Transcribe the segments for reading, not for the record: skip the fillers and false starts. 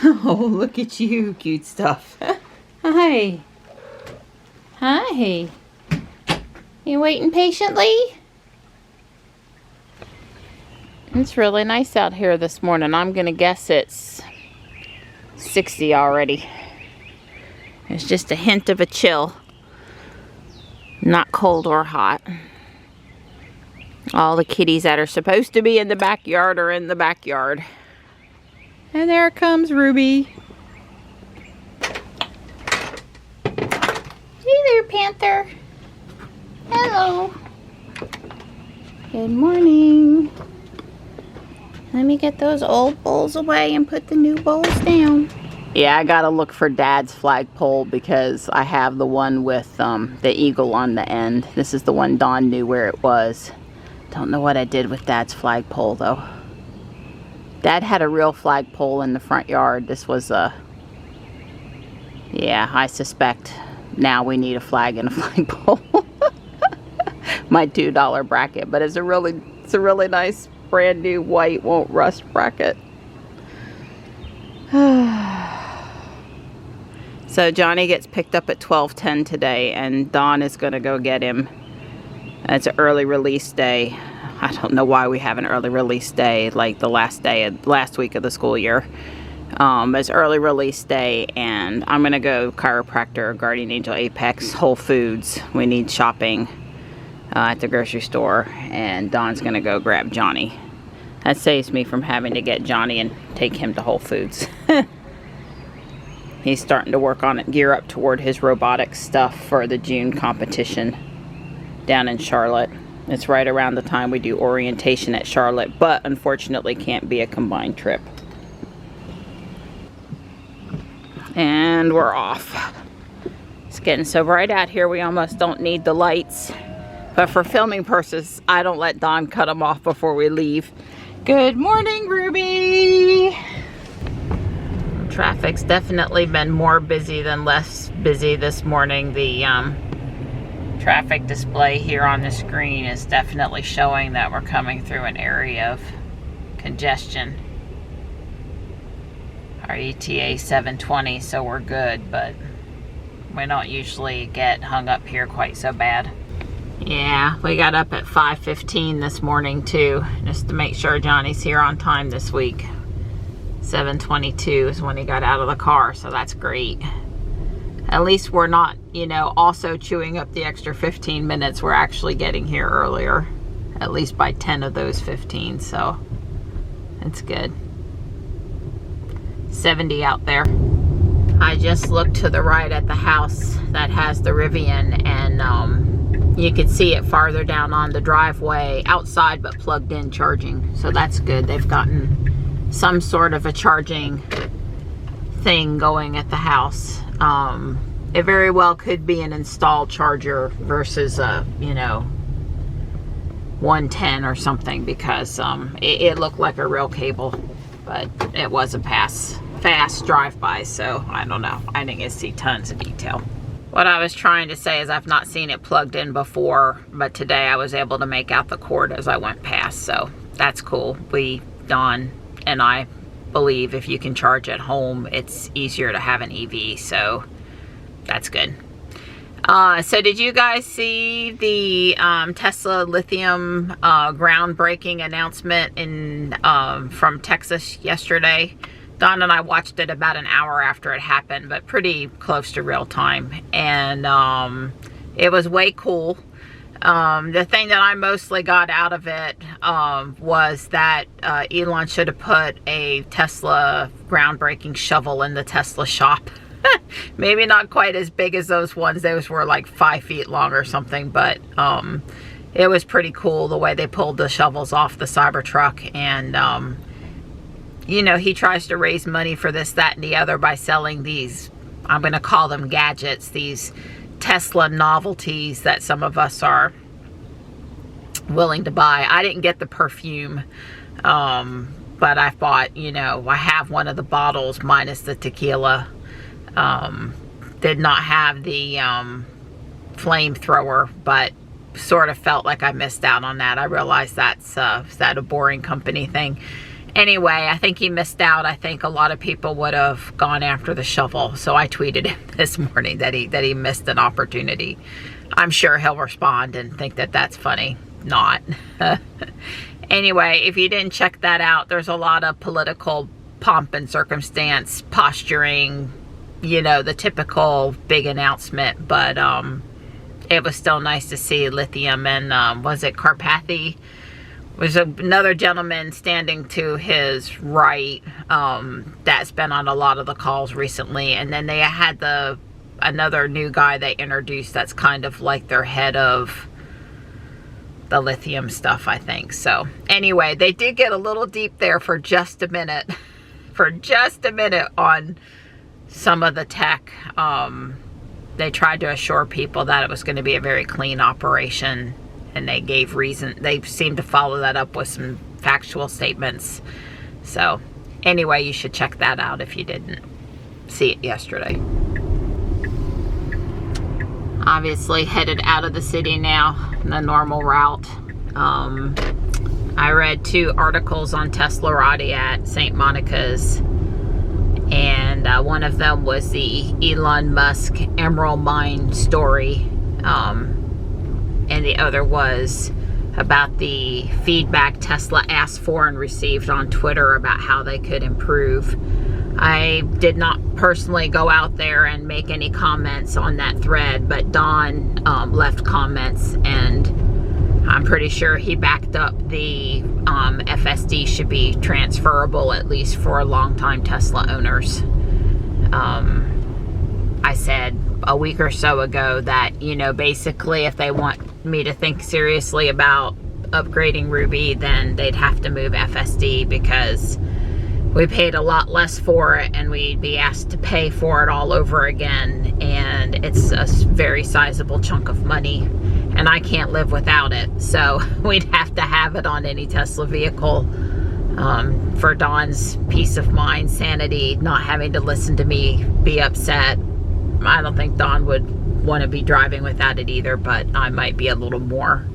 Oh, look at you, cute stuff. Hi. Hi. You waiting patiently? It's really nice out here this morning. I'm gonna guess it's 60 already. There's just a hint of a chill. Not cold or hot. All the kitties that are supposed to be in the backyard are in the backyard. And there comes Ruby. Hey there, Panther. Hello. Good morning. Let me get those old bowls away and put the new bowls down. Yeah, I gotta look for Dad's flagpole because I have the one with the eagle on the end. This is the one Dawn knew where it was. Don't know what I did with Dad's flagpole though. Dad had a real flagpole in the front yard. This was a... Yeah, I suspect now we need a flag and a flagpole. My $2 bracket, but it's a really nice brand new white won't rust bracket. So Johnny gets picked up at 12:10 today, and Dawn is gonna go get him. It's an early release day. I don't know why we have an early release day, like the last week of the school year. It's early release day, and I'm gonna go Chiropractor, Guardian Angel Apex, Whole Foods. We need shopping at the grocery store, and Dawn's gonna go grab Johnny. That saves me from having to get Johnny and take him to Whole Foods. He's starting to work on it, gear up toward his robotics stuff for the June competition down in Charlotte. It's right around the time we do orientation at Charlotte, but unfortunately can't be a combined trip. And we're off. It's getting so bright out here we almost don't need the lights. But for filming purposes, I don't let Dawn cut them off before we leave. Good morning, Ruby! Traffic's definitely been more busy than less busy this morning. The traffic display here on the screen is definitely showing that we're coming through an area of congestion. Our ETA 720, so we're good, but we don't usually get hung up here quite so bad. Yeah, we got up at 5:15 this morning too, just to make sure Johnny's here on time this week. 7:22 is when he got out of the car, so that's great. At least we're not, you know, also chewing up the extra 15 minutes. We're actually getting here earlier, at least by 10 of those 15, so it's good. 70 out there. I just looked to the right at the house that has the Rivian, and you could see it farther down on the driveway, outside but plugged in charging, so that's good. They've gotten some sort of a charging thing going at the house. It very well could be an installed charger versus a, you know, 110 or something, because it looked like a real cable, but it was a fast drive-by, so I don't know. I didn't get to see tons of detail. What I was trying to say is I've not seen it plugged in before, but today I was able to make out the cord as I went past, so that's cool. Dawn and I believe if you can charge at home, it's easier to have an EV, so that's good. So did you guys see the Tesla Lithium groundbreaking announcement from Texas yesterday? Dawn and I watched it about an hour after it happened, but pretty close to real time, and it was way cool. The thing that I mostly got out of it was that Elon should have put a Tesla groundbreaking shovel in the Tesla shop. Maybe not quite as big as those ones. Those were like 5 feet long or something, but it was pretty cool the way they pulled the shovels off the Cybertruck. And you know, he tries to raise money for this, that, and the other by selling these, I'm going to call them gadgets, these Tesla novelties that some of us are willing to buy. I didn't get the perfume, but I bought, you know, I have one of the bottles minus the tequila. Did not have the flamethrower, but sort of felt like I missed out on that. I realized that's that a boring company thing. Anyway, I think he missed out. I think a lot of people would have gone after the shovel. So I tweeted him this morning that he missed an opportunity. I'm sure he'll respond and think that that's funny. Not. Anyway, if you didn't check that out, there's a lot of political pomp and circumstance, posturing, you know, the typical big announcement. But it was still nice to see Lithium and was it Carpathy? Was another gentleman standing to his right that's been on a lot of the calls recently. And then they had another new guy they introduced that's kind of like their head of the lithium stuff, I think. So anyway, they did get a little deep there for just a minute. For just a minute on some of the tech. They tried to assure people that it was going to be a very clean operation. And they gave reason. They seemed to follow that up with some factual statements. So anyway, you should check that out if you didn't see it yesterday. Obviously headed out of the city now, the normal route. I read 2 articles on Teslarati at St. Monica's, and one of them was the Elon Musk Emerald Mine story, and the other was about the feedback Tesla asked for and received on Twitter about how they could improve. I did not personally go out there and make any comments on that thread, but Don left comments, and I'm pretty sure he backed up the FSD should be transferable, at least for longtime Tesla owners. I said a week or so ago that, you know, basically if they want me to think seriously about upgrading Ruby, then they'd have to move FSD, because we paid a lot less for it and we'd be asked to pay for it all over again, and it's a very sizable chunk of money and I can't live without it. So we'd have to have it on any Tesla vehicle for Don's peace of mind, sanity, not having to listen to me be upset. I don't think Don would want to be driving without it either, but I might be a little more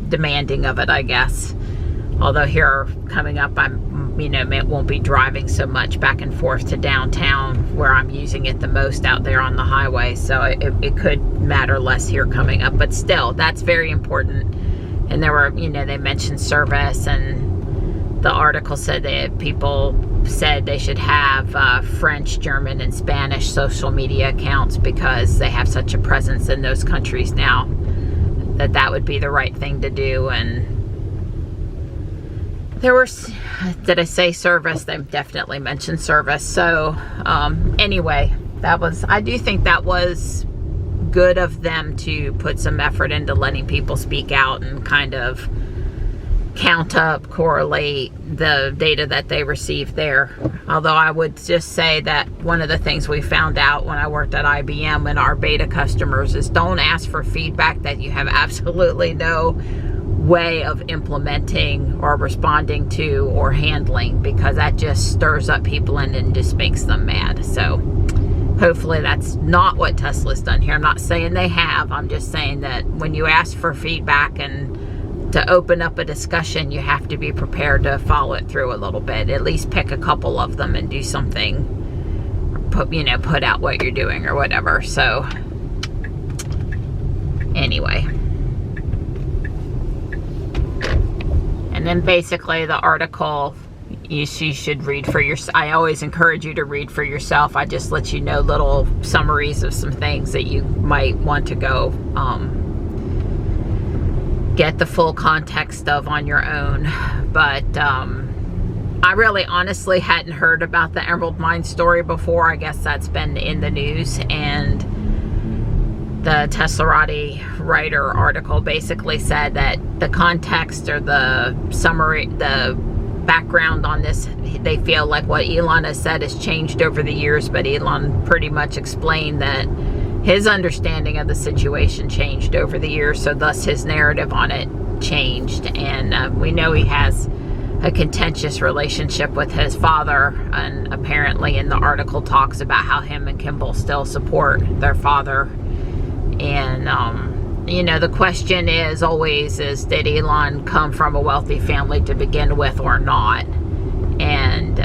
demanding of it, I guess. Although here coming up, I'm, you know, won't be driving so much back and forth to downtown where I'm using it the most out there on the highway. So it could matter less here coming up, but still, that's very important. And there were, you know, they mentioned service, and the article said that people said they should have French, German, and Spanish social media accounts because they have such a presence in those countries now, that would be the right thing to do. And there were, did I say service? They definitely mentioned service. So anyway, I do think that was good of them to put some effort into letting people speak out and kind of count up, correlate the data that they received there. Although I would just say that one of the things we found out when I worked at IBM and our beta customers is don't ask for feedback that you have absolutely no way of implementing or responding to or handling, because that just stirs up people and just makes them mad. So hopefully that's not what Tesla's done here. I'm not saying they have. I'm just saying that when you ask for feedback and to open up a discussion, you have to be prepared to follow it through a little bit. At least pick a couple of them and do something, put out what you're doing or whatever. So anyway. And then basically the article you should read for yourself. I always encourage you to read for yourself. I just let you know little summaries of some things that you might want to go get the full context of on your own. But I really honestly hadn't heard about the Emerald Mine story before. I guess that's been in the news, and the Teslarati writer article basically said that the context or the summary, the background on this, they feel like what Elon has said has changed over the years, but Elon pretty much explained that his understanding of the situation changed over the years, so thus his narrative on it changed. And we know he has a contentious relationship with his father, and apparently in the article talks about how him and Kimball still support their father. And you know, the question is always, did Elon come from a wealthy family to begin with or not? And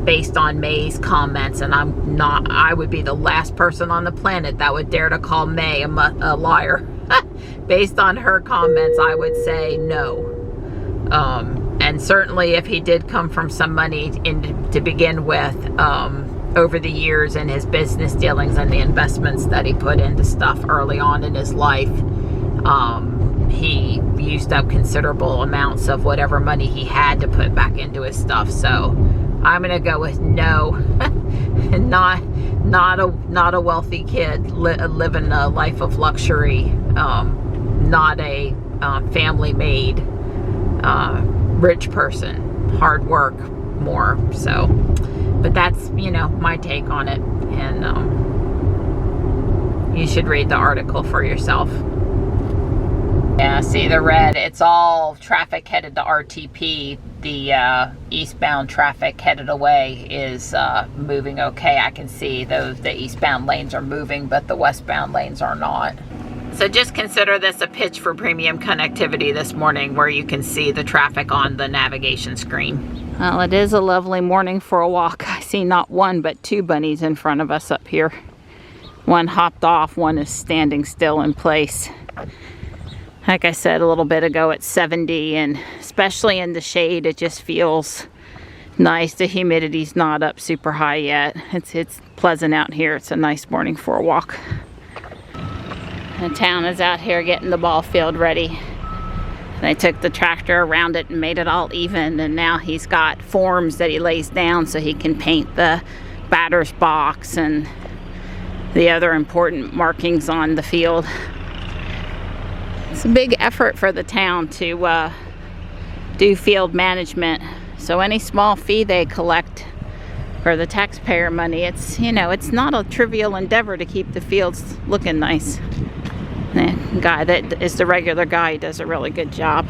based on May's comments, and I would be the last person on the planet that would dare to call May a liar. Based on her comments, I would say no. And certainly if he did come from some money to begin with, over the years in his business dealings and the investments that he put into stuff early on in his life, he used up considerable amounts of whatever money he had to put back into his stuff. So I'm gonna go with no. not a wealthy kid living a life of luxury, not a family-made rich person, hard work more. So, but that's, you know, my take on it, and you should read the article for yourself. Yeah, see the red, it's all traffic headed to RTP. The eastbound traffic headed away is moving okay. I can see the eastbound lanes are moving, but the westbound lanes are not. So just consider this a pitch for premium connectivity this morning, where you can see the traffic on the navigation screen. Well, it is a lovely morning for a walk. I see not one, but two bunnies in front of us up here. One hopped off, one is standing still in place. Like I said a little bit ago, it's 70, and especially in the shade, it just feels nice. The humidity's not up super high yet. It's pleasant out here. It's a nice morning for a walk. The town is out here getting the ball field ready. They took the tractor around it and made it all even, and now he's got forms that he lays down so he can paint the batter's box and the other important markings on the field. It's a big effort for the town to do field management. So any small fee they collect for the taxpayer money, it's, you know, it's not a trivial endeavor to keep the fields looking nice. The guy that is the regular guy, he does a really good job.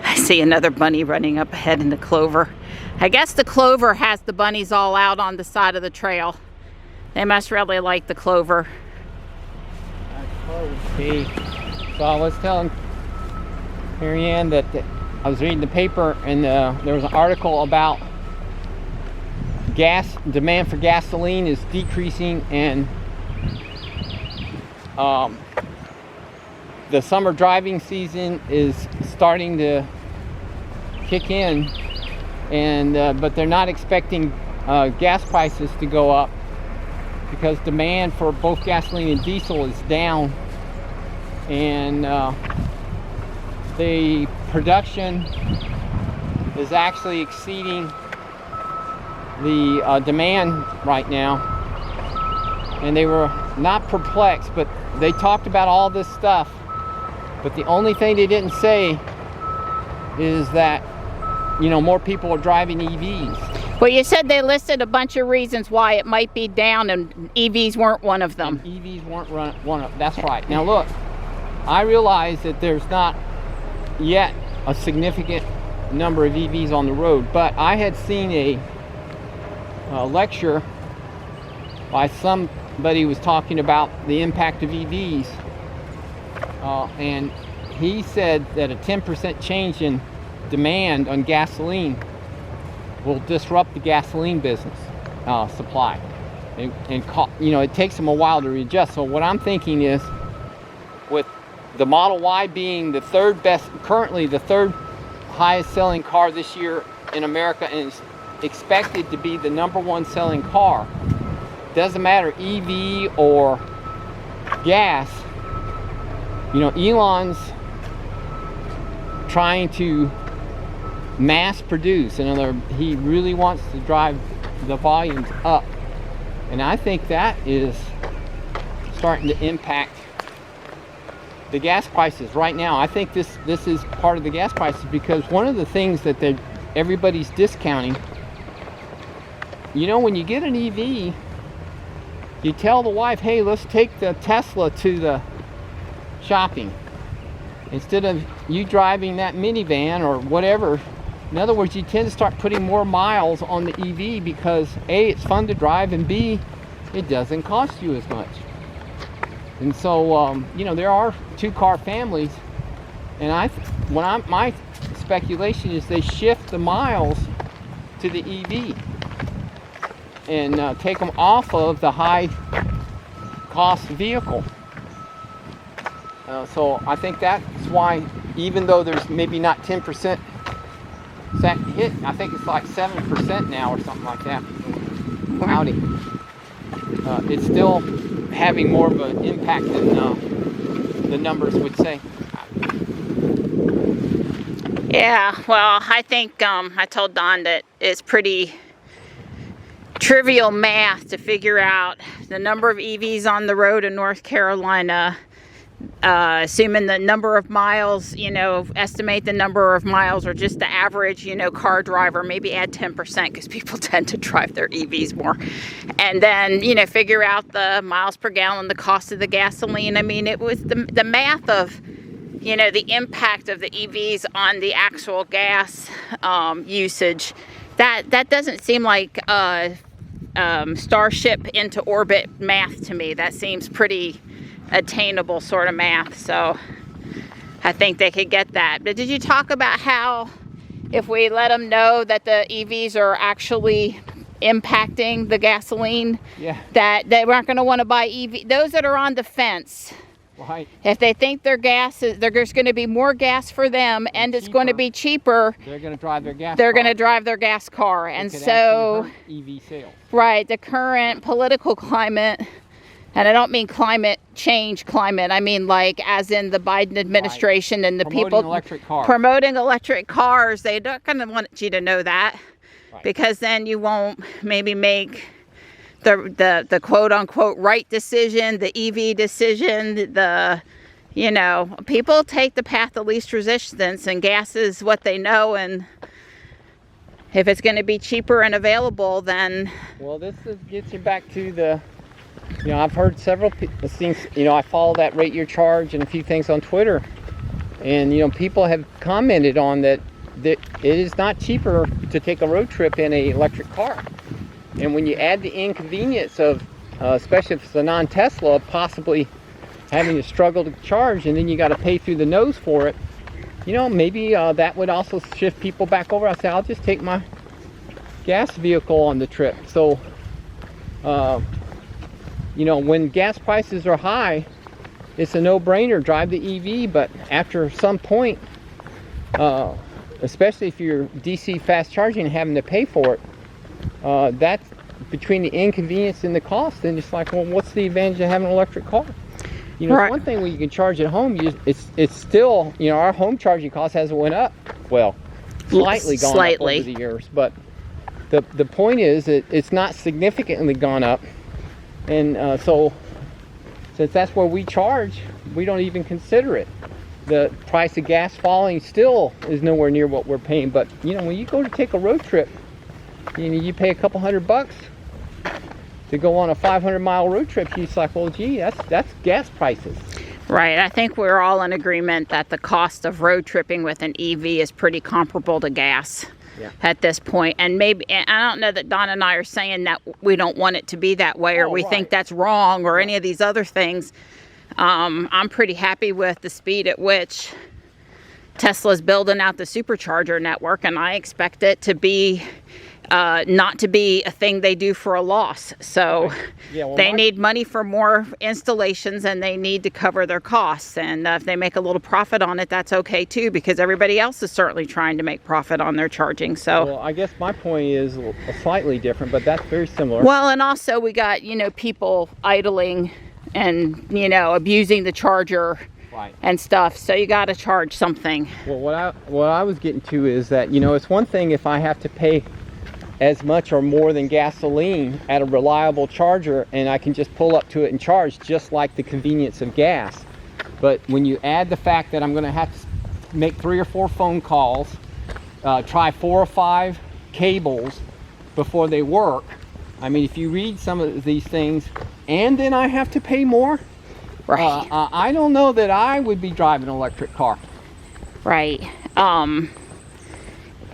I see another bunny running up ahead in the clover. I guess the clover has the bunnies all out on the side of the trail. They must really like the clover. See, so I was telling Marianne that I was reading the paper, and there was an article about demand for gasoline is decreasing, and the summer driving season is starting to kick in, and but they're not expecting gas prices to go up because demand for both gasoline and diesel is down, and the production is actually exceeding the demand right now. And they were not perplexed, but they talked about all this stuff. But the only thing they didn't say is that, you know, more people are driving EVs. Well, you said they listed a bunch of reasons why it might be down, and EVs weren't one of them. And EVs weren't one of them. That's right. Now look, I realize that there's not yet a significant number of EVs on the road, but I had seen a lecture by somebody who was talking about the impact of EVs. And he said that a 10% change in demand on gasoline will disrupt the gasoline business supply, and you know, it takes them a while to readjust. So what I'm thinking is, with the Model Y being the currently the third highest selling car this year in America, and is expected to be the #1 selling car, doesn't matter EV or gas. You know, Elon's trying to mass produce. In other words, he really wants to drive the volumes up, and I think that is starting to impact the gas prices right now. I think this is part of the gas prices, because one of the things that everybody's discounting, you know, when you get an EV, you tell the wife, hey, let's take the Tesla to the shopping instead of you driving that minivan or whatever. In other words, you tend to start putting more miles on the EV because A, it's fun to drive, and B, it doesn't cost you as much. And so, you know, there are 2-car families, and my speculation is they shift the miles to the EV and take them off of the high cost vehicle. So I think that's why, even though there's maybe not 10% hit, I think it's like 7% now or something like that. Audi. It's still having more of an impact than the numbers would say. Yeah, well, I think I told Don that it's pretty trivial math to figure out the number of EVs on the road in North Carolina, assuming the number of miles, you know, estimate the number of miles, or just the average, you know, car driver, maybe add 10% because people tend to drive their EVs more. And then, you know, figure out the miles per gallon, the cost of the gasoline. I mean, it was the math of, you know, the impact of the EVs on the actual gas usage. That doesn't seem like Starship into orbit math to me. That seems pretty attainable sort of math. So I think they could get that. But did you talk about how if we let them know that the EVs are actually impacting the gasoline, yeah, that they weren't going to want to buy EV? Those that are on the fence, right, if they think their gas is, there's going to be more gas for them and it's going to be cheaper, they're going to drive their gas they're car. going to drive their gas car. And could so actually hurt EV sales. Right, the current political climate, and I don't mean climate change climate, I mean like as in the Biden administration, right, and the people promoting electric cars. They're not going to want you to know that, right, because then you won't maybe make the quote unquote right decision, the EV decision. The, you know, people take the path of least resistance, and gas is what they know, and if it's going to be cheaper and available, then... Well, gets you back to the, you know, I've heard several things, you know, I follow that Rate Your Charge and a few things on Twitter, and, you know, people have commented on that it is not cheaper to take a road trip in an electric car. And when you add the inconvenience of, especially if it's a non-Tesla, possibly having to struggle to charge, and then you got to pay through the nose for it, you know, maybe that would also shift people back over. I say, I'll just take my gas vehicle on the trip. So, you know, when gas prices are high, it's a no-brainer, drive the EV. But after some point, especially if you're DC fast charging and having to pay for it, that's between the inconvenience and the cost. And it's like, well, what's the advantage of having an electric car? You know, right, one thing when you can charge at home, it's still, you know, our home charging cost hasn't went up. Well, slightly gone up over the years, but the point is that it's not significantly gone up. And so since that's where we charge, we don't even consider it. The price of gas falling still is nowhere near what we're paying. But, you know, when you go to take a road trip, you know, you pay a couple $100 to go on a 500-mile road trip. You're like, well, gee, that's gas prices. Right. I think we're all in agreement that the cost of road tripping with an EV is pretty comparable to gas, yeah, at this point. And maybe, and I don't know that Don and I are saying that we don't want it to be that way, or we right, think that's wrong, or any of these other things. I'm pretty happy with the speed at which Tesla's building out the supercharger network, and I expect it to be not to be a thing they do for a loss. So yeah, well, they need money for more installations, and they need to cover their costs. And if they make a little profit on it, that's okay too, because everybody else is certainly trying to make profit on their charging. So, well, I guess my point is slightly different, but that's very similar. Well, and also we got, you know, people idling and, you know, abusing the charger, right, and stuff. So you got to charge something. Well, what I was getting to is that, you know, it's one thing if I have to pay as much or more than gasoline at a reliable charger, and I can just pull up to it and charge, just like the convenience of gas. But when you add the fact that I'm going to have to make 3 or 4 phone calls, try 4 or 5 cables before they work, I mean, if you read some of these things, and then I have to pay more, right, I don't know that I would be driving an electric car. Right.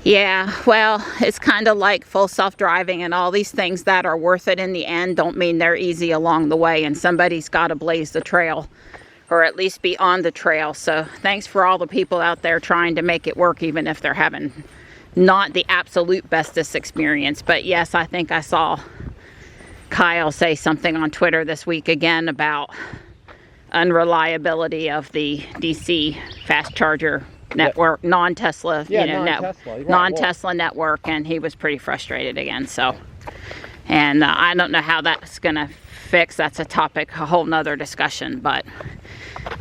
Yeah, well, it's kind of like full self-driving, and all these things that are worth it in the end don't mean they're easy along the way, and somebody's got to blaze the trail, or at least be on the trail. So thanks for all the people out there trying to make it work, even if they're having not the absolute bestest experience. But yes, I think I saw Kyle say something on Twitter this week again about unreliability of the DC fast charger network, non-Tesla, non-Tesla network, and he was pretty frustrated again. So, and I don't know how that's gonna fix. That's a topic, a whole nother discussion. But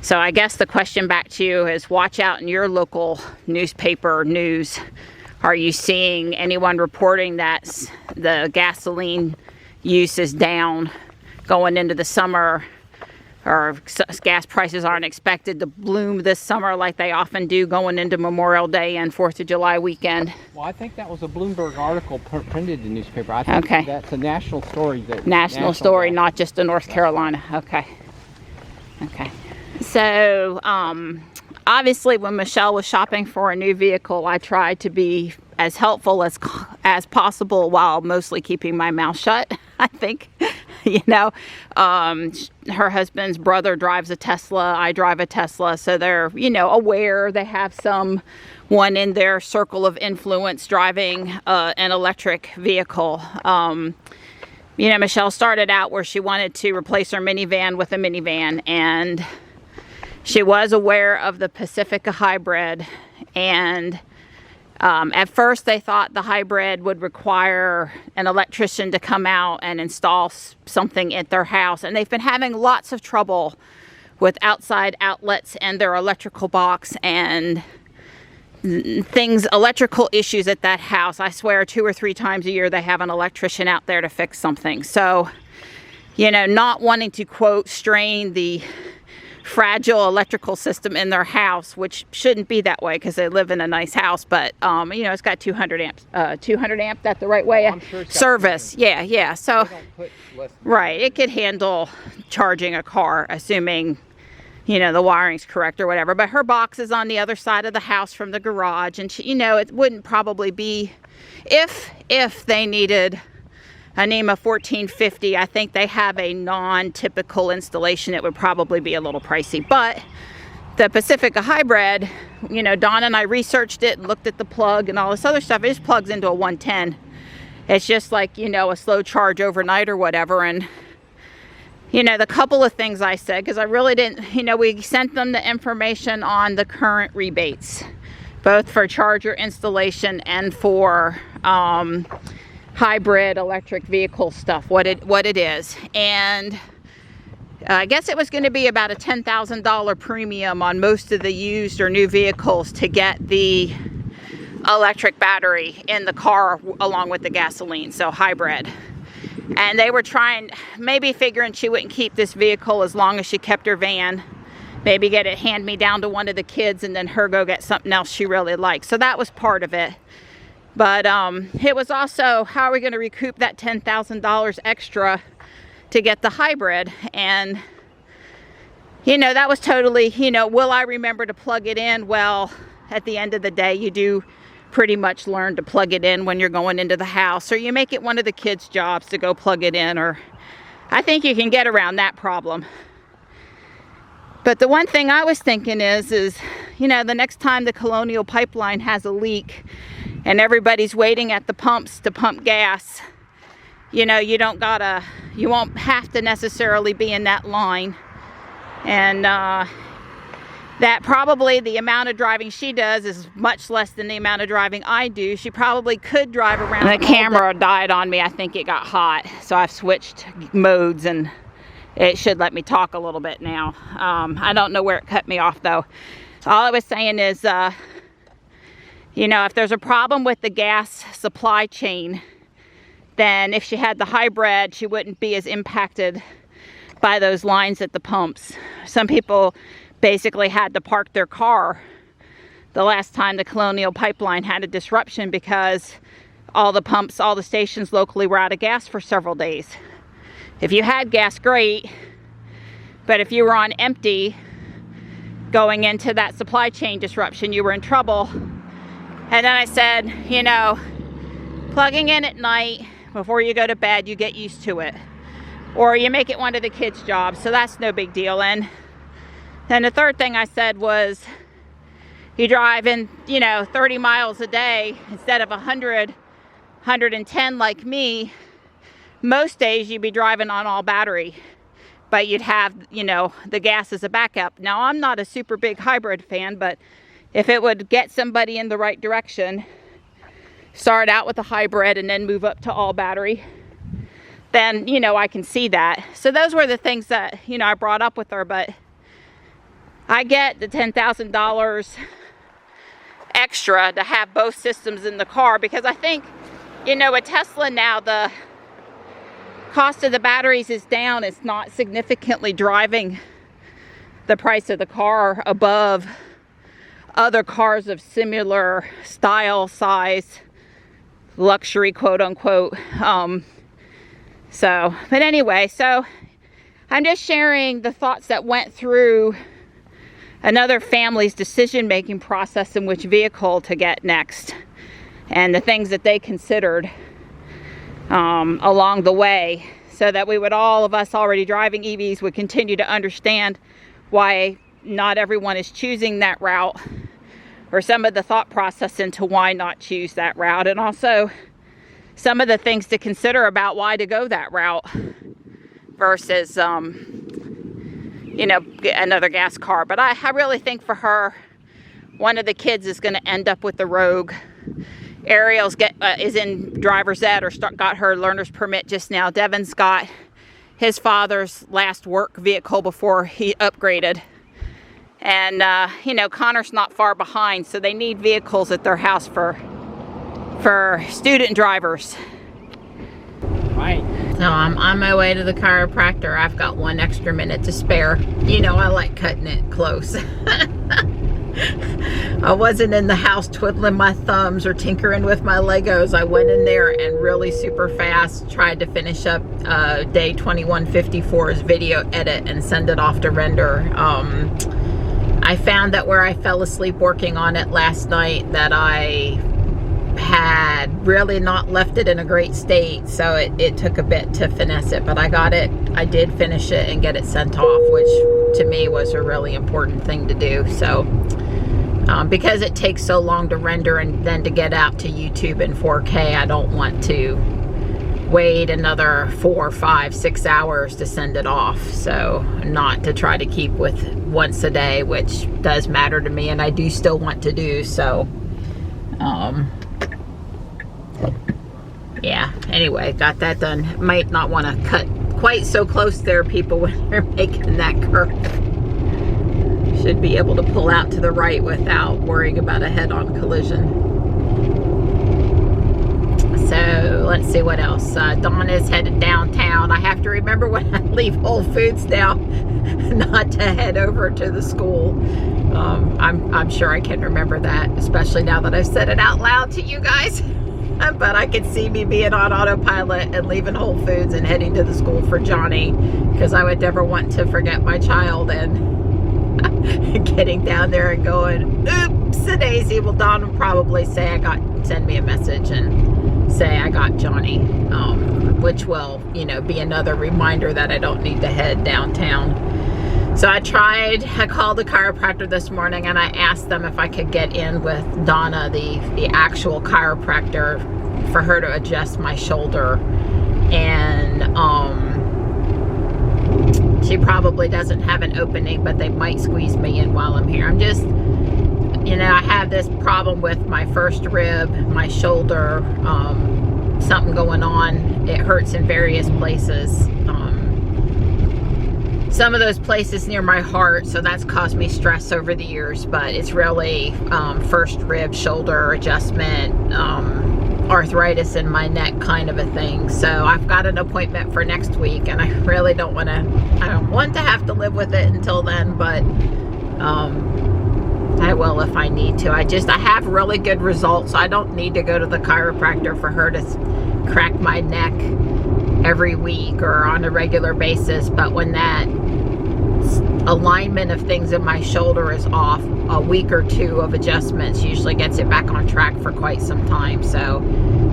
so I guess the question back to you is, watch out in your local newspaper news. Are you seeing anyone reporting that the gasoline use is down going into the summer, or gas prices aren't expected to bloom this summer like they often do going into Memorial Day and 4th of July weekend? Well, I think that was a Bloomberg article printed in the newspaper. I think that's a national story. National story, not just in North Carolina. Okay. So, obviously when Michelle was shopping for a new vehicle, I tried to be as helpful as possible while mostly keeping my mouth shut. I think, her husband's brother drives a Tesla. I drive a Tesla. So they're, aware. They have someone in their circle of influence driving an electric vehicle. Michelle started out where she wanted to replace her minivan with a minivan, and she was aware of the Pacifica Hybrid, and at first they thought the hybrid would require an electrician to come out and install something at their house, and they've been having lots of trouble with outside outlets and their electrical box and electrical issues at that house. I swear 2 or 3 times a year they have an electrician out there to fix something. So, not wanting to, quote, strain the fragile electrical system in their house, which shouldn't be that way because they live in a nice house, but it's got 200 amps. 200 amp, that the right way? I'm sure it's got service. Yeah. So, right, it could handle charging a car, assuming the wiring's correct or whatever. But her box is on the other side of the house from the garage, and she, it wouldn't probably be, if they needed a NEMA 1450, I think they have a non-typical installation. It would probably be a little pricey. But the Pacifica Hybrid, Dawn and I researched it and looked at the plug and all this other stuff. It just plugs into a 110. It's just like, a slow charge overnight or whatever. And, the couple of things I said, because I really didn't, we sent them the information on the current rebates, both for charger installation and for hybrid electric vehicle stuff, what it is. And I guess it was going to be about a $10,000 premium on most of the used or new vehicles to get the electric battery in the car along with the gasoline, so hybrid. And they were maybe figuring she wouldn't keep this vehicle as long as she kept her van, maybe get it hand me down to one of the kids, and then her go get something else she really likes. So that was part of it. But it was also, how are we going to recoup that $10,000 extra to get the hybrid? And, that was totally, will I remember to plug it in? Well, at the end of the day, you do pretty much learn to plug it in when you're going into the house, or you make it one of the kids' jobs to go plug it in, or I think you can get around that problem. But the one thing I was thinking is, the next time the Colonial Pipeline has a leak and everybody's waiting at the pumps to pump gas, you won't have to necessarily be in that line. And that probably the amount of driving she does is much less than the amount of driving I do. She probably could drive around. The camera died on me. I think it got hot. So I've switched modes and it should let me talk a little bit now. I don't know where it cut me off though. All I was saying is, if there's a problem with the gas supply chain, then if she had the hybrid, she wouldn't be as impacted by those lines at the pumps. Some people basically had to park their car the last time the Colonial Pipeline had a disruption because all the pumps, all the stations locally were out of gas for several days. If you had gas, great, but if you were on empty going into that supply chain disruption, you were in trouble. And then I said, you know, plugging in at night before you go to bed, you get used to it. Or you make it one of the kids' jobs, so that's no big deal. And then the third thing I said was, you drive in, you know, 30 miles a day instead of 100, 110 like me. Most days you'd be driving on all battery, but you'd have, you know, the gas as a backup. Now, I'm not a super big hybrid fan, but if it would get somebody in the right direction, start out with a hybrid and then move up to all battery, then, you know, I can see that. So those were the things that, you know, I brought up with her. But I get the $10,000 extra to have both systems in the car, because I think, you know, with Tesla now, the cost of the batteries is down. It's not significantly driving the price of the car above other cars of similar style, size, luxury, quote unquote. But anyway, so I'm just sharing the thoughts that went through another family's decision-making process in which vehicle to get next, and the things that they considered along the way, so that we would, all of us already driving EVs, would continue to understand why not everyone is choosing that route, or some of the thought process into why not choose that route, and also some of the things to consider about why to go that route versus you know, another gas car. But I really think for her, one of the kids is going to end up with the Rogue. Ariel's is in driver's ed, or got her learner's permit just now. Devin's got his father's last work vehicle before he upgraded. And, you know, Connor's not far behind, so they need vehicles at their house for student drivers. Right. So I'm on my way to the chiropractor. I've got 1 extra minute to spare. You know, I like cutting it close. I wasn't in the house twiddling my thumbs or tinkering with my Legos. I went in there and really super fast tried to finish up day 2154's video edit and send it off to render. I found that where I fell asleep working on it last night, that I had really not left it in a great state, so it took a bit to finesse it, but I got it. I did finish it and get it sent off, which to me was a really important thing to do. So because it takes so long to render and then to get out to YouTube in 4K, I don't want to wait another 4, 5, 6 hours to send it off. So not to try to keep with once a day, which does matter to me and I do still want to do. So yeah, anyway, got that done. Might not want to cut quite so close there, people, when they're making that curve. Should be able to pull out to the right without worrying about a head-on collision. So let's see what else. Dawn is headed downtown. I have to remember when I leave Whole Foods now not to head over to the school. I'm sure I can remember that, especially now that I've said it out loud to you guys. But I could see me being on autopilot and leaving Whole Foods and heading to the school for Johnny, because I would never want to forget my child, and getting down there and going, oops, Daisy. Well, Dawn would probably say send me a message and say I got Johnny, which will, you know, be another reminder that I don't need to head downtown. So I called the chiropractor this morning and I asked them if I could get in with Donna, the actual chiropractor, for her to adjust my shoulder. And she probably doesn't have an opening, but they might squeeze me in while I'm here. I'm just, you know, I have this problem with my first rib, my shoulder, something going on. It hurts in various places. Some of those places near my heart, so that's caused me stress over the years, but it's really first rib, shoulder adjustment, arthritis in my neck kind of a thing. So I've got an appointment for next week, and I really don't want to have to live with it until then, but I will if I need to. I have really good results. I don't need to go to the chiropractor for her to crack my neck every week or on a regular basis, but when that alignment of things in my shoulder is off. A week or two of adjustments usually gets it back on track for quite some time. So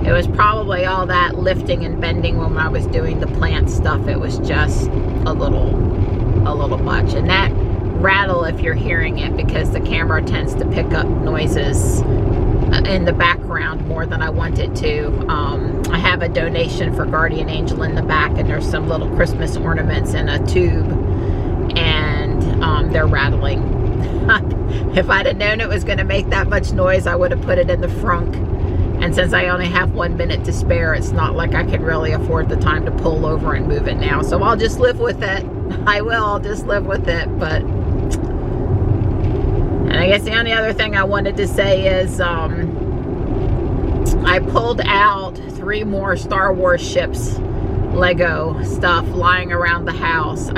it was probably all that lifting and bending when I was doing the plant stuff. It was just a little much. And that rattle, if you're hearing it, because the camera tends to pick up noises in the background more than I want it to. I have a donation for Guardian Angel in the back, and there's some little Christmas ornaments in a tube, and they're rattling. If I'd have known it was going to make that much noise, I would have put it in the frunk. And since I only have 1 minute to spare, it's not like I could really afford the time to pull over and move it now. So I'll just live with it. I'll just live with it. But, and I guess the only other thing I wanted to say is I pulled out 3 more Star Wars ships Lego stuff lying around the house.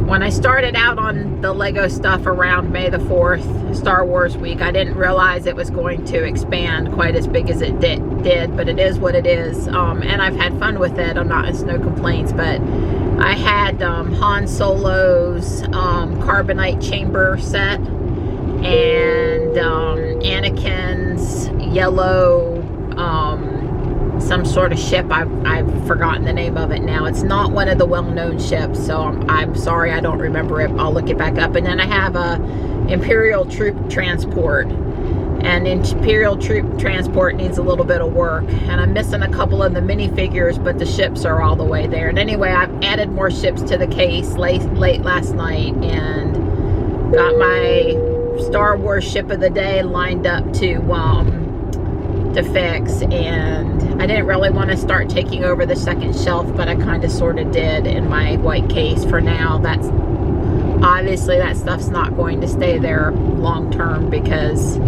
When I started out on the Lego stuff around May the 4th, Star Wars week, I didn't realize it was going to expand quite as big as it did, but it is what it is. And I've had fun with it. It's no complaints, but I had Han Solo's carbonite chamber set, and Anakin's yellow some sort of ship. I've forgotten the name of it now. It's not one of the well-known ships, so I'm sorry I don't remember it. I'll look it back up. And then I have a Imperial Troop Transport, and Imperial Troop Transport needs a little bit of work, and I'm missing a couple of the minifigures, but the ships are all the way there. And anyway, I've added more ships to the case late last night, and got my Star Wars ship of the day lined up to fix. And I didn't really want to start taking over the second shelf, but I kind of sort of did in my white case for now. That's obviously, that stuff's not going to stay there long term, because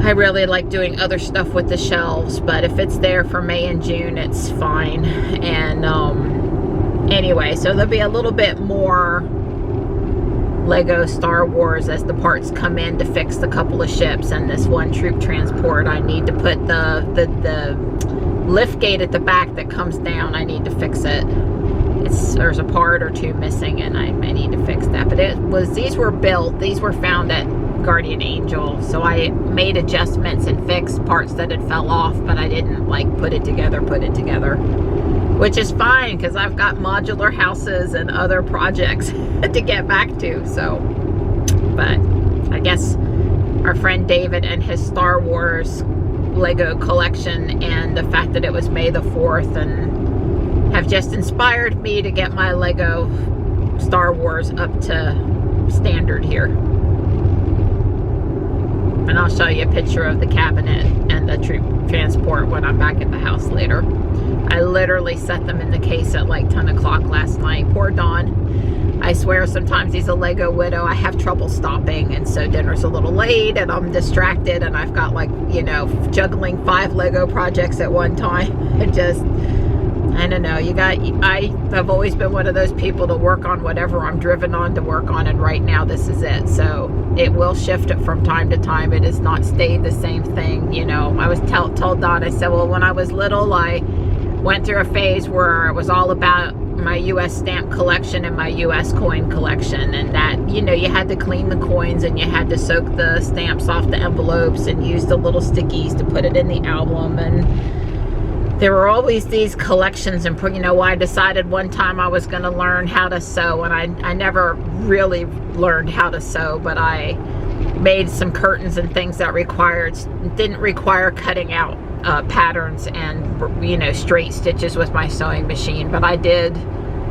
I really like doing other stuff with the shelves. But if it's there for May and June, it's fine. And anyway, so there'll be a little bit more Lego Star Wars as the parts come in to fix the couple of ships and this one troop transport. I need to put the lift gate at the back that comes down. I need to fix it. There's a part or two missing, and I need to fix that. But these were found at Guardian Angel, so I made adjustments and fixed parts that had fell off, but I didn't like put it together, which is fine, because I've got modular houses and other projects to get back to. So, but I guess our friend David and his Star Wars Lego collection, and the fact that it was May the 4th, and have just inspired me to get my Lego Star Wars up to standard here. And I'll show you a picture of the cabinet and the troop transport when I'm back at the house later. I literally set them in the case at like 10 o'clock last night. Poor Dawn. I swear sometimes he's a Lego widow. I have trouble stopping, and so dinner's a little late, and I'm distracted, and I've got, like, you know, juggling 5 Lego projects at one time. It just, I don't know. I have always been one of those people to work on whatever I'm driven on to work on, and right now this is it. So it will shift it from time to time. It has not stayed the same thing. You know, I was told Dawn, I said, well, when I was little, I went through a phase where it was all about my U.S. stamp collection and my U.S. coin collection, and that, you know, you had to clean the coins, and you had to soak the stamps off the envelopes and use the little stickies to put it in the album. And there were always these collections, and, you know, I decided one time I was going to learn how to sew, and I never really learned how to sew, but I made some curtains and things that didn't require cutting out patterns and, you know, straight stitches with my sewing machine. But I did,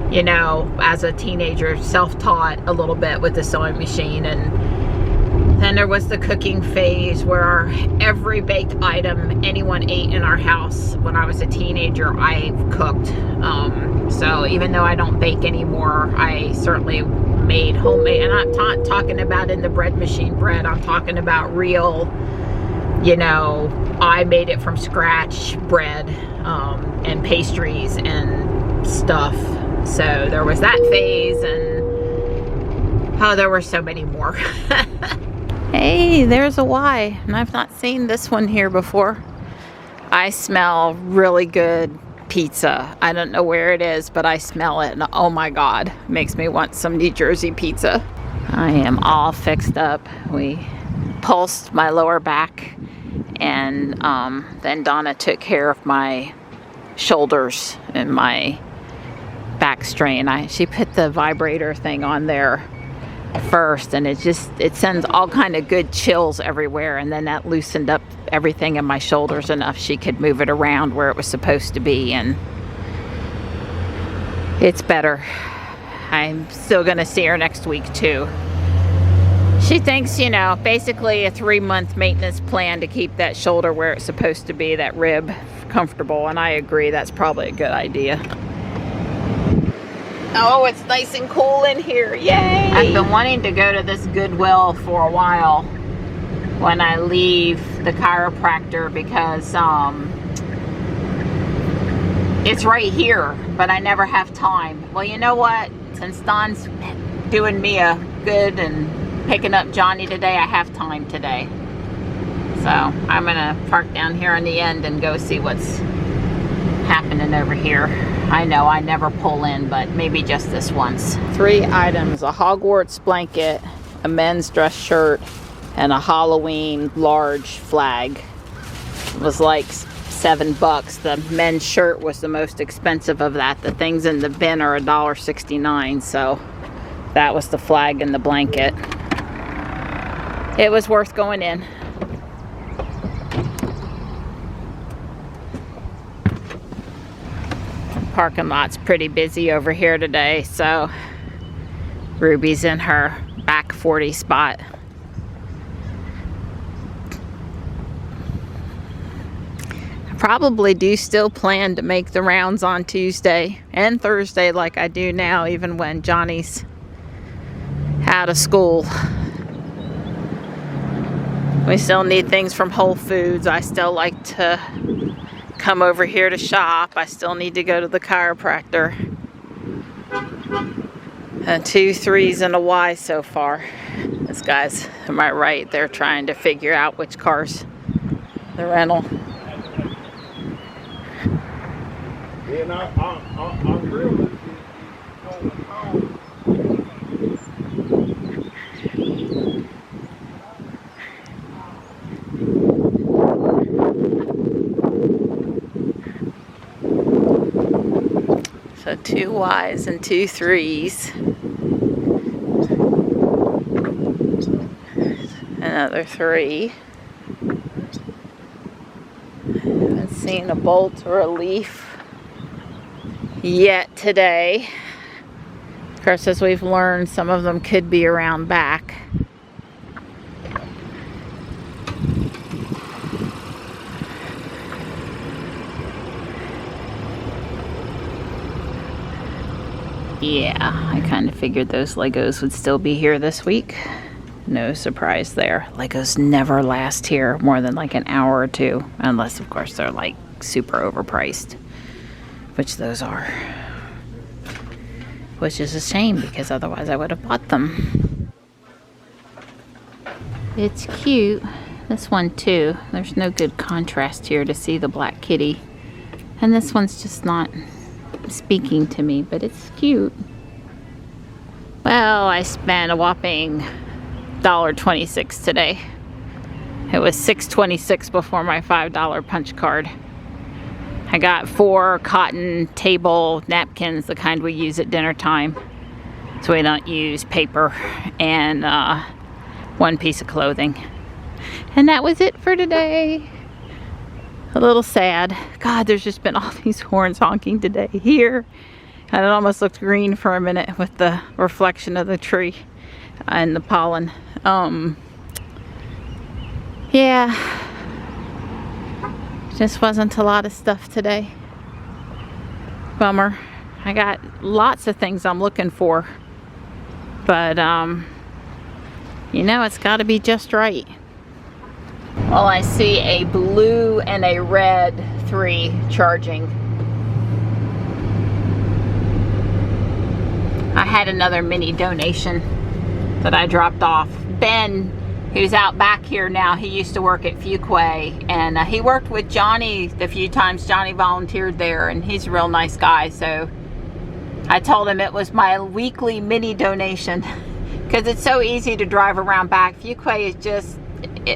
you know, as a teenager, self-taught a little bit with the sewing machine. And then there was the cooking phase where every baked item anyone ate in our house when I was a teenager, I cooked. So even though I don't bake anymore, I certainly made homemade. And I'm not talking about in the bread machine bread. I'm talking about real, you know, I made it from scratch bread and pastries and stuff. So there was that phase, and oh, there were so many more. Hey, there's a Y, and I've not seen this one here before. I smell really good pizza. I don't know where it is, but I smell it, and oh my God, makes me want some New Jersey pizza. I am all fixed up. We pulsed my lower back, and then Donna took care of my shoulders and my back strain. She put the vibrator thing on there first, and it sends all kind of good chills everywhere, and then that loosened up everything in my shoulders enough she could move it around where it was supposed to be, and it's better. I'm still gonna see her next week too. She thinks, you know, basically a 3-month maintenance plan to keep that shoulder where it's supposed to be, that rib comfortable, and I agree that's probably a good idea. Oh, it's nice and cool in here. Yay! I've been wanting to go to this Goodwill for a while when I leave the chiropractor because it's right here, but I never have time. Well, you know what? Since Don's doing me a good and picking up Johnny today, I have time today. So I'm gonna park down here on the end and go see what's happening over here. I know I never pull in, but maybe just this once. 3 items: a Hogwarts blanket, a men's dress shirt, and a Halloween large flag. It was like $7. The men's shirt was the most expensive of that. The things in the bin are $1.69, so that was the flag and the blanket. It was worth going in. Parking lot's pretty busy over here today, so Ruby's in her back 40 spot. I probably do still plan to make the rounds on Tuesday and Thursday like I do now, even when Johnny's out of school. We still need things from Whole Foods. I still like to come over here to shop. I still need to go to the chiropractor. 2 3s and a Y so far. This guy's, am I right? They're trying to figure out which car's the rental. And I'm really So 2 Ys and 2 3s. Another 3. Haven't seen a bolt or a leaf yet today. Of course, as we've learned, some of them could be around back. Yeah, I kind of figured those Legos would still be here this week. No surprise there. Legos never last here more than like an hour or 2, unless of course they're like super overpriced, which those are. Which is a shame because otherwise I would have bought them. It's cute. This one too. There's no good contrast here to see the black kitty. And this one's just not speaking to me, but it's cute. Well, I spent a whopping $1.26 today. It was $6.26 before my $5 punch card. I got 4 cotton table napkins, the kind we use at dinner time, so we don't use paper, and 1 piece of clothing. And that was it for today. A little sad. God, there's just been all these horns honking today here. And it almost looked green for a minute with the reflection of the tree and the pollen. Yeah. Just wasn't a lot of stuff today. Bummer. I got lots of things I'm looking for. But, you know, it's got to be just right. Well, I see a blue and a red 3 charging. I had another mini donation that I dropped off. Ben who's out back here now. He used to work at Fuquay, and he worked with Johnny the few times Johnny volunteered there, and he's a real nice guy. So I told him it was my weekly mini donation because it's so easy to drive around back. Fuquay is just,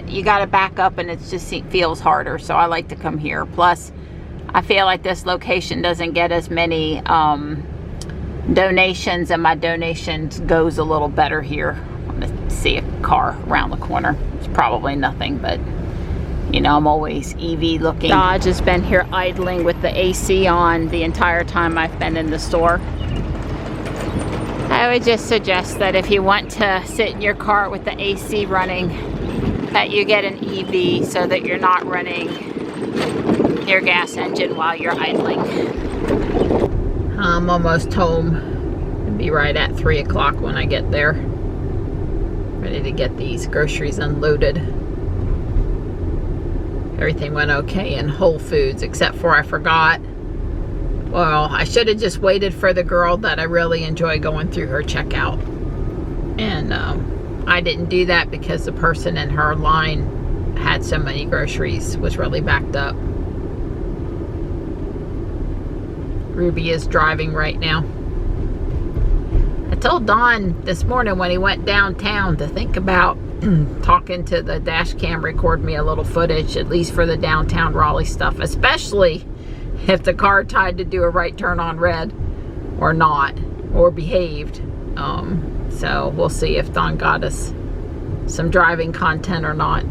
you got to back up, and it just feels harder. So I like to come here. Plus, I feel like this location doesn't get as many donations, and my donations goes a little better here. I'm gonna see a car around the corner. It's probably nothing, but you know, I'm always EV looking. Dodge has been here idling with the AC on the entire time I've been in the store. I would just suggest that if you want to sit in your car with the AC running, that you get an EV so that you're not running your gas engine while you're idling. I'm almost home. I'll be right at 3 o'clock when I get there. Ready to get these groceries unloaded. Everything went okay in Whole Foods, except for I forgot. Well, I should have just waited for the girl that I really enjoy going through her checkout. And I didn't do that because the person in her line had so many groceries, was really backed up. Ruby is driving right now. I told Don this morning when he went downtown to think about talking to the dash cam, record me a little footage, at least for the downtown Raleigh stuff, especially if the car tried to do a right turn on red or not, or behaved. So we'll see if Don got us some driving content or not.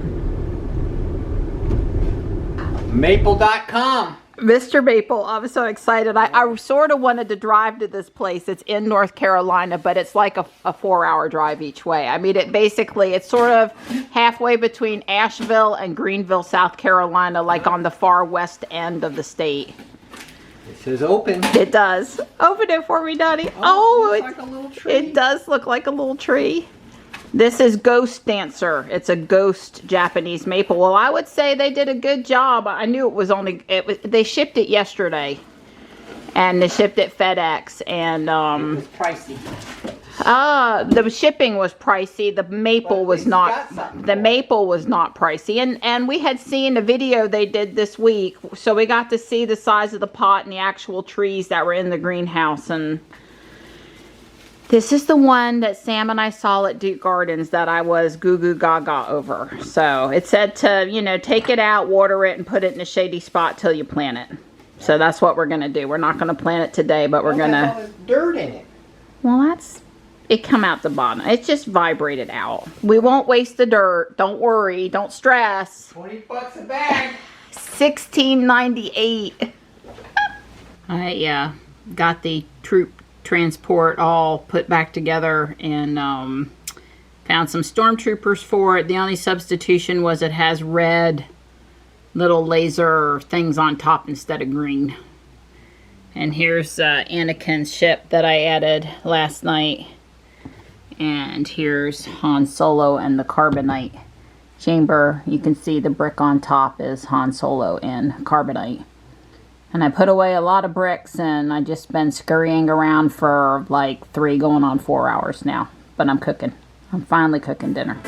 Maple.com. Mr. Maple, I was so excited. I sort of wanted to drive to this place. It's in North Carolina, but it's like a 4-hour drive each way. I mean, it's sort of halfway between Asheville and Greenville, South Carolina, like on the far west end of the state. It says open. It does. Open it for me, Daddy. Oh, it looks like a little tree. It does look like a little tree. This is Ghost Dancer. It's a ghost Japanese maple. Well, I would say they did a good job. I knew it was they shipped it yesterday. And they shipped it FedEx. And it was pricey. The shipping was pricey. The maple was not. The maple was not pricey. And we had seen a video they did this week. So we got to see the size of the pot and the actual trees that were in the greenhouse. And this is the one that Sam and I saw at Duke Gardens that I was goo goo gaga over. So it said to, you know, take it out, water it, and put it in a shady spot till you plant it. So that's what we're going to do. We're not going to plant it today, but we're going to... There's dirt in it. Well, it come out the bottom. It's just vibrated out. We won't waste the dirt. Don't worry. Don't stress. $20 a bag. $16.98. I got the troop transport all put back together and found some stormtroopers for it. The only substitution was it has red little laser things on top instead of green. And here's Anakin's ship that I added last night. And here's Han Solo and the carbonite chamber. You can see the brick on top is Han Solo in carbonite. And I put away a lot of bricks, and I just been scurrying around for like 3 going on 4 hours now. But I'm cooking. I'm finally cooking dinner.